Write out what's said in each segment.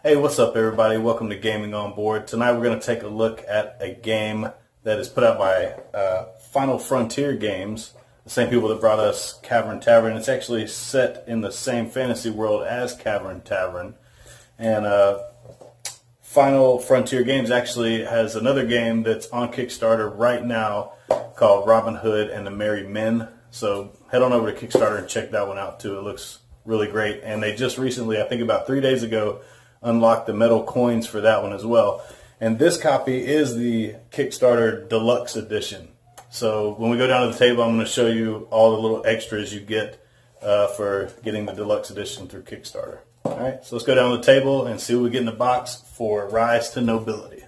Hey, what's up everybody? Welcome to Gaming on Board. Tonight we're going to take a look at a game that is put out by Final Frontier Games, the same people that brought us Cavern Tavern. It's actually set in the same fantasy world as Cavern Tavern. And Final Frontier Games actually has another game that's on Kickstarter right now called Robin Hood and the Merry Men. So head on over to Kickstarter and check that one out too. It looks really great. And they just recently, I think about 3 days ago, unlock the metal coins for that one as well. And this copy is the Kickstarter Deluxe edition. So when we go down to the table, I'm going to show you all the little extras you get for getting the Deluxe edition through Kickstarter. Alright, so let's go down to the table and see what we get in the box for Rise to Nobility.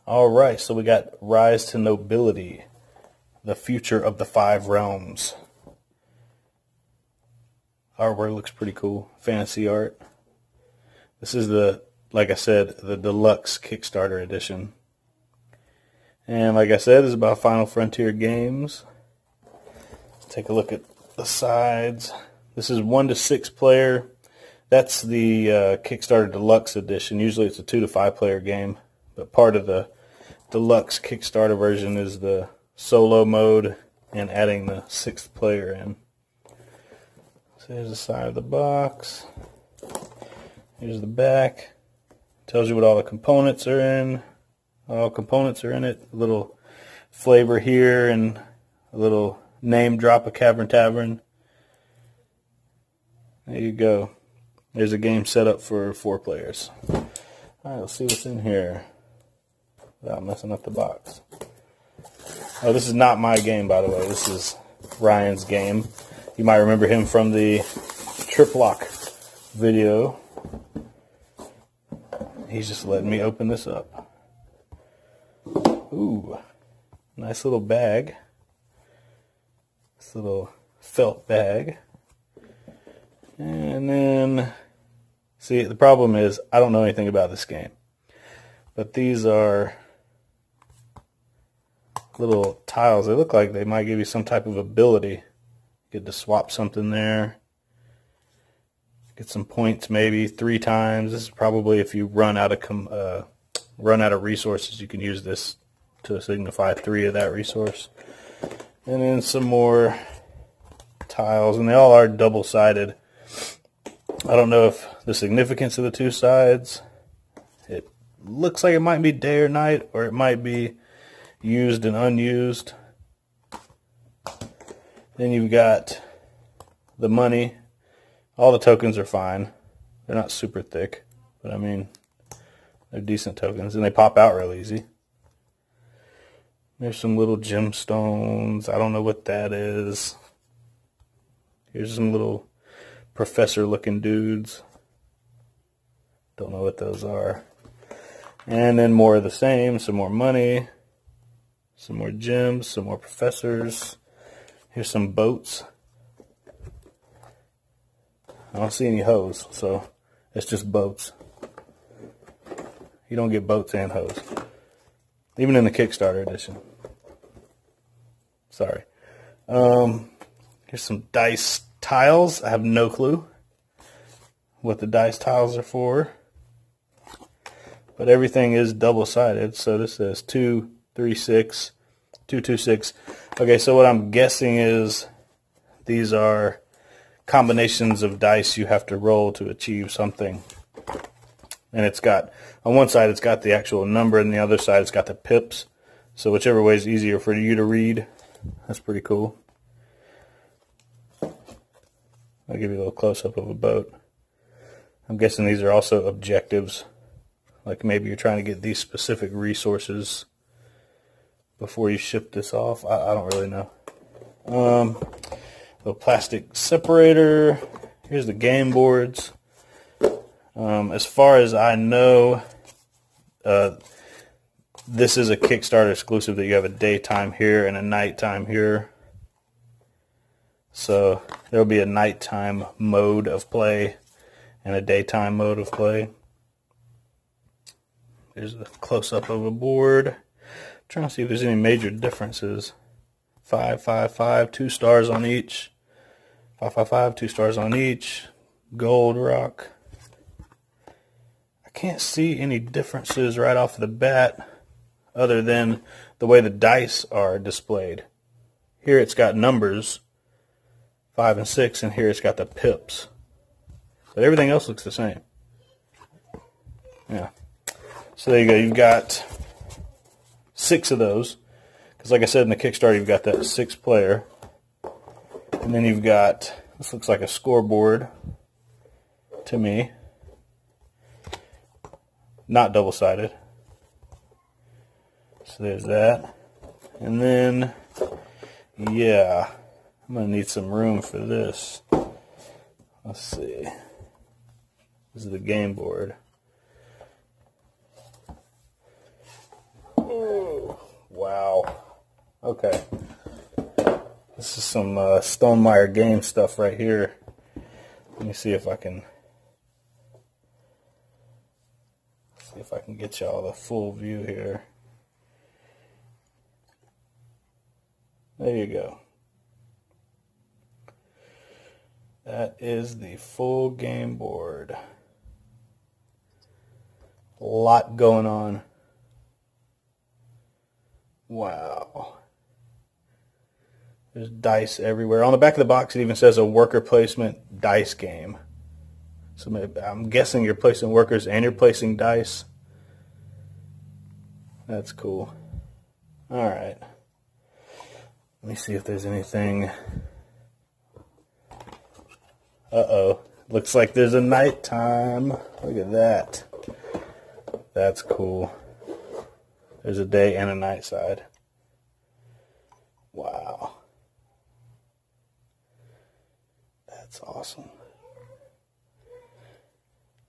Alright, so we got Rise to Nobility, the future of the 5 realms. Artwork looks pretty cool. Fantasy art. This is the, like I said, the Deluxe Kickstarter edition. And like I said, it's about Final Frontier Games. Let's take a look at the sides. This is 1 to 6 player. That's the Kickstarter Deluxe edition. Usually it's a 2 to 5 player game. But part of the Deluxe Kickstarter version is the solo mode and adding the 6th player in. So here's the side of the box. Here's the back. Tells you what all the components are in. All components are in it. A little flavor here and a little name drop of Cavern Tavern. There you go. There's a game set up for 4 players. Alright, let's see what's in here without messing up the box. Oh, this is not my game, by the way. This is Ryan's game. You might remember him from the Trip Lock video. He's just letting me open this up. Ooh, nice little bag. This little felt bag. And then, see, the problem is I don't know anything about this game. But these are little tiles. They look like they might give you some type of ability. Get to swap something there. Get some points maybe 3 times. This is probably if you run out of resources, you can use this to signify 3 of that resource. And then some more tiles, and they all are double-sided. I don't know if the significance of the 2 sides. It looks like it might be day or night, or it might be used and unused. Then you've got the money. All the tokens are fine. They're not super thick, but I mean, they're decent tokens, and they pop out real easy. There's some little gemstones. I don't know what that is. Here's some little professor-looking dudes. Don't know what those are. And then more of the same. Some more money. Some more gems. Some more professors. Here's some boats. I don't see any hoes, so it's just boats. You don't get boats and hoes. Even in the Kickstarter edition. Sorry. Here's some dice tiles. I have no clue what the dice tiles are for. But everything is double-sided, so this says 2, 3, 6, 2, 2, 6. Okay, so what I'm guessing is these are combinations of dice you have to roll to achieve something. And it's got, on one side it's got the actual number, and the other side it's got the pips. So whichever way is easier for you to read. That's pretty cool. I'll give you a little close-up of a boat. I'm guessing these are also objectives. Like maybe you're trying to get these specific resources before you ship this off. I don't really know. Little plastic separator. Here's the game boards. As far as I know, this is a Kickstarter exclusive that you have a daytime here and a nighttime here. So there'll be a nighttime mode of play and a daytime mode of play. There's a close-up of a board. I'm trying to see if there's any major differences. 5, 5, 5, 2 stars on each. 5, 5, 5, 2 stars on each. Gold rock. I can't see any differences right off the bat other than the way the dice are displayed. Here it's got numbers, 5 and 6, and here it's got the pips. But everything else looks the same. Yeah. So there you go. You've got 6 of those. Because like I said in the Kickstarter, you've got that 6-player. And then you've got, this looks like a scoreboard to me. Not double-sided. So there's that. And then, yeah, I'm going to need some room for this. Let's see. This is the game board. Ooh, wow. Okay. This is some Stonemaier game stuff right here. Let me see if I can get y'all the full view here. There you go. That is the full game board. A lot going on. Wow. There's dice everywhere. On the back of the box, it even says a worker placement dice game. So maybe, I'm guessing you're placing workers and you're placing dice. That's cool. All right. Let me see if there's anything. Uh-oh. Looks like there's a nighttime. Look at that. That's cool. There's a day and a night side. Wow. That's awesome.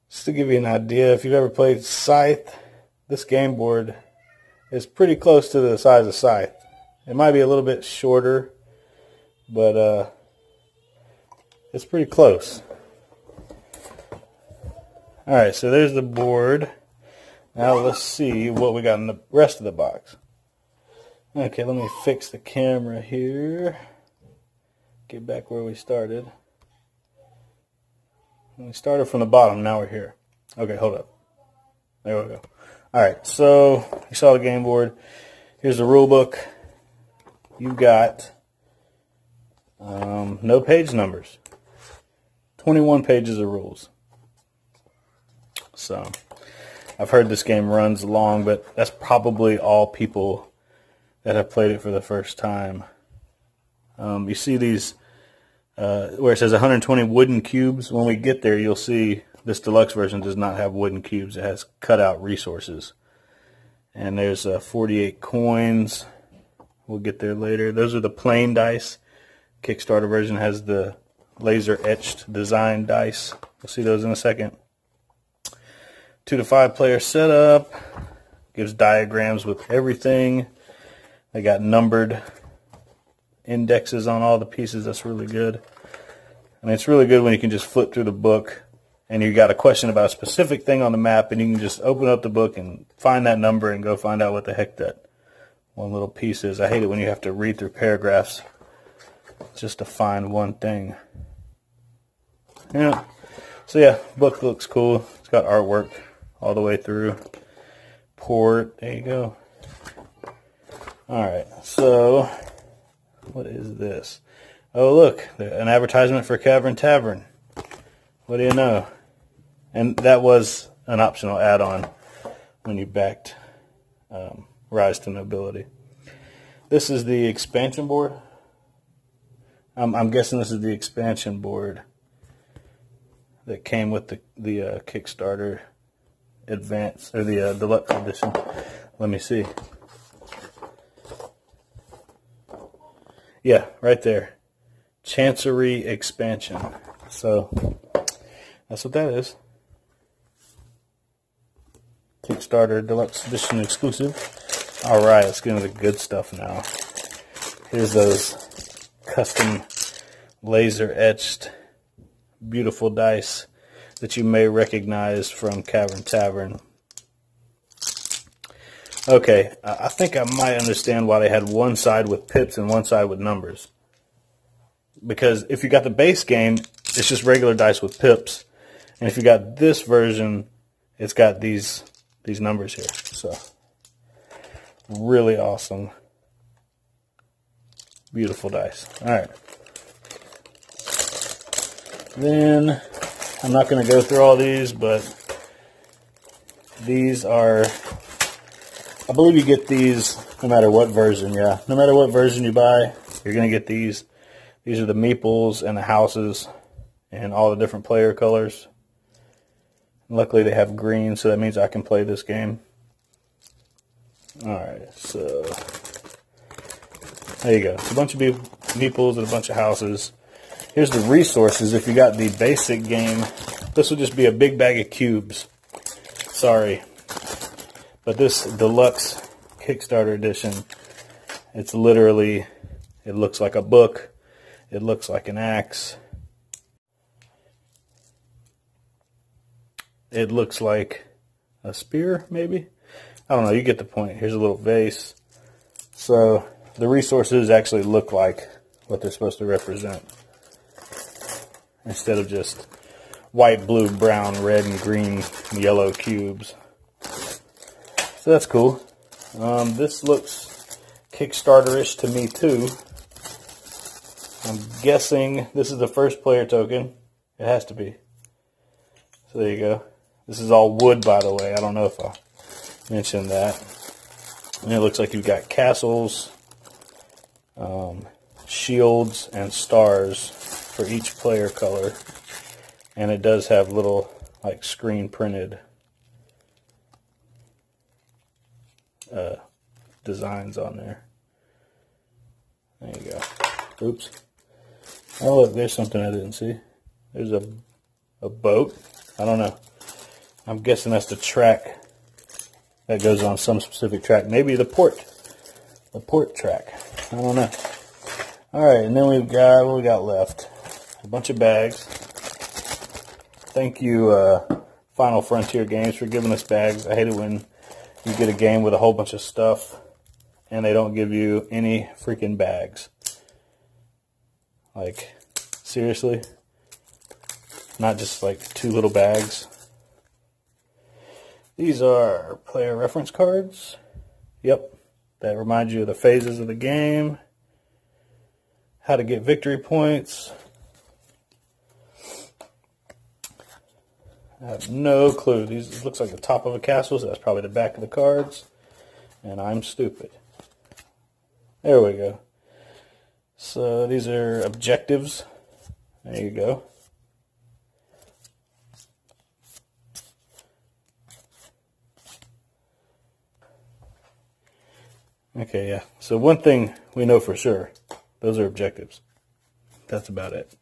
Just to give you an idea, if you've ever played Scythe, this game board is pretty close to the size of Scythe. It might be a little bit shorter, but it's pretty close. Alright, so there's the board. Now let's see what we got in the rest of the box. Okay, let me fix the camera here. Get back where we started. We started from the bottom, now we're here. Okay, hold up. There we go. Alright, so you saw the game board. Here's the rule book. You've got no page numbers. 21 pages of rules. So, I've heard this game runs long, but that's probably all people that have played it for the first time. You see these, where it says 120 wooden cubes. When we get there, you'll see this deluxe version does not have wooden cubes. It has cutout resources. And there's 48 coins. We'll get there later. Those are the plain dice. Kickstarter version has the laser etched design dice. We'll see those in a second. 2 to 5 player setup. Gives diagrams with everything. They got numbered indexes on all the pieces. That's really good. I mean, it's really good when you can just flip through the book and you got a question about a specific thing on the map and you can just open up the book and find that number and go find out what the heck that one little piece is. I hate it when you have to read through paragraphs just to find one thing. Yeah. So yeah, book looks cool. It's got artwork all the way through. Port. There you go. Alright, so what is this? Oh look, an advertisement for Cavern Tavern. What do you know? And that was an optional add-on when you backed Rise to Nobility. This is the expansion board. I'm guessing this is the expansion board that came with the Kickstarter Advance or the Deluxe edition. Let me see. Yeah, right there. Chancery expansion. So that's what that is. Kickstarter Deluxe Edition exclusive. Alright, let's get into the good stuff now. Here's those custom laser etched beautiful dice that you may recognize from Cavern Tavern. Okay, I think I might understand why they had one side with pips and one side with numbers. Because if you got the base game, it's just regular dice with pips. And if you got this version, it's got these numbers here. So, really awesome. Beautiful dice. Alright. Then, I'm not going to go through all these, but these are, I believe you get these no matter what version, yeah. No matter what version you buy, you're going to get these. These are the meeples and the houses and all the different player colors. Luckily they have green, so that means I can play this game. Alright, so there you go. It's a bunch of meeples and a bunch of houses. Here's the resources. If you got the basic game, this will just be a big bag of cubes. Sorry. But this Deluxe Kickstarter edition, it's literally, it looks like a book. It looks like an axe. It looks like a spear, maybe? I don't know, you get the point. Here's a little vase. So the resources actually look like what they're supposed to represent, instead of just white, blue, brown, red, and green, and yellow cubes. So that's cool. This looks Kickstarter-ish to me too. I'm guessing this is the first player token. It has to be. So there you go. This is all wood, by the way. I don't know if I mentioned that. And it looks like you've got castles, shields, and stars for each player color. And it does have little, like, screen printed designs on there. There you go. Oops. Oh, look, there's something I didn't see. There's a boat. I don't know. I'm guessing that's the track that goes on some specific track. Maybe the port track. I don't know. Alright, and then we've got, what we got left? A bunch of bags. Thank you, Final Frontier Games, for giving us bags. I hate it when you get a game with a whole bunch of stuff and they don't give you any freaking bags. Like, seriously? Not just like 2 little bags. These are player reference cards. Yep. That remind you of the phases of the game. How to get victory points. I have no clue. These looks like the top of a castle, so that's probably the back of the cards. And I'm stupid. There we go. So these are objectives. There you go. Okay, yeah. So one thing we know for sure, those are objectives. That's about it.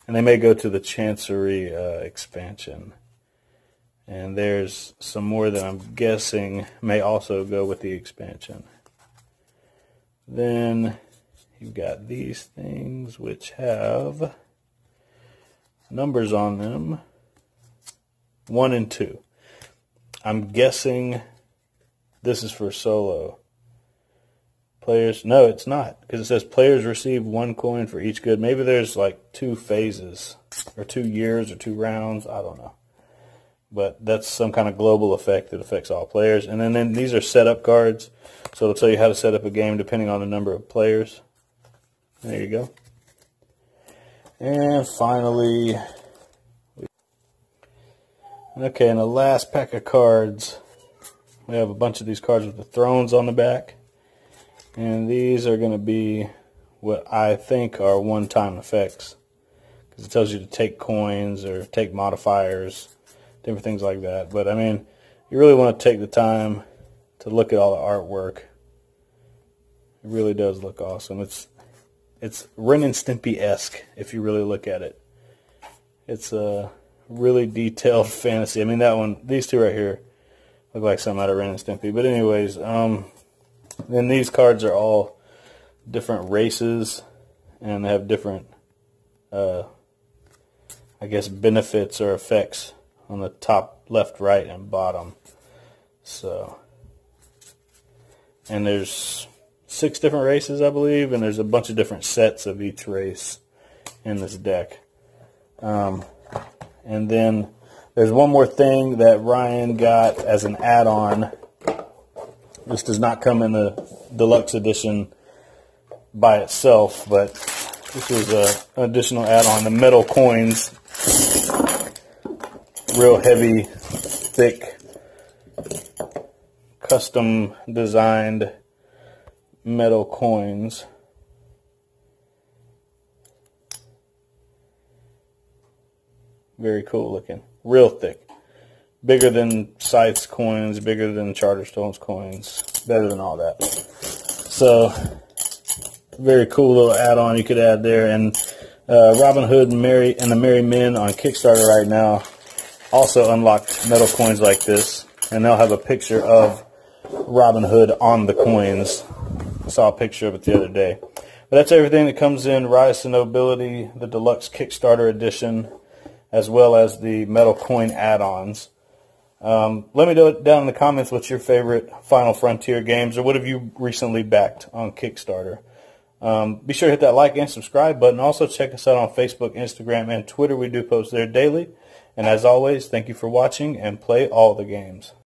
And they may go to the Chancery expansion. And there's some more that I'm guessing may also go with the expansion. Then you've got these things which have numbers on them. 1 and 2. I'm guessing this is for solo. Players, no, it's not, because it says players receive 1 coin for each good. Maybe there's like 2 phases, or 2 years, or 2 rounds. I don't know. But that's some kind of global effect that affects all players. And then these are setup cards, so it'll tell you how to set up a game depending on the number of players. There you go. And finally, okay, in the last pack of cards, we have a bunch of these cards with the thrones on the back. And these are going to be what I think are one-time effects, because it tells you to take coins or take modifiers, different things like that. But I mean, you really want to take the time to look at all the artwork. It really does look awesome. It's Ren and Stimpy-esque if you really look at it. It's a really detailed fantasy. I mean, that one, these two right here look like something out of Ren and Stimpy. But anyways, then these cards are all different races, and they have different, I guess, benefits or effects on the top, left, right, and bottom. So, and there's 6 different races, I believe, and there's a bunch of different sets of each race in this deck. And then there's one more thing that Ryan got as an add-on. This does not come in the deluxe edition by itself, but this was an additional add-on. The metal coins, real heavy, thick, custom designed metal coins. Very cool looking. Real thick. Bigger than Scythe's coins, bigger than Charterstone's coins, better than all that. So, very cool little add-on you could add there. And Robin Hood and the Merry Men on Kickstarter right now also unlocked metal coins like this. And they'll have a picture of Robin Hood on the coins. I saw a picture of it the other day. But that's everything that comes in Rise to Nobility, the Deluxe Kickstarter edition, as well as the metal coin add-ons. Let me know down in the comments what's your favorite Final Frontier games, or what have you recently backed on Kickstarter. Be sure to hit that like and subscribe button. Also check us out on Facebook, Instagram, and Twitter. We do post there daily. And as always, thank you for watching, and play all the games.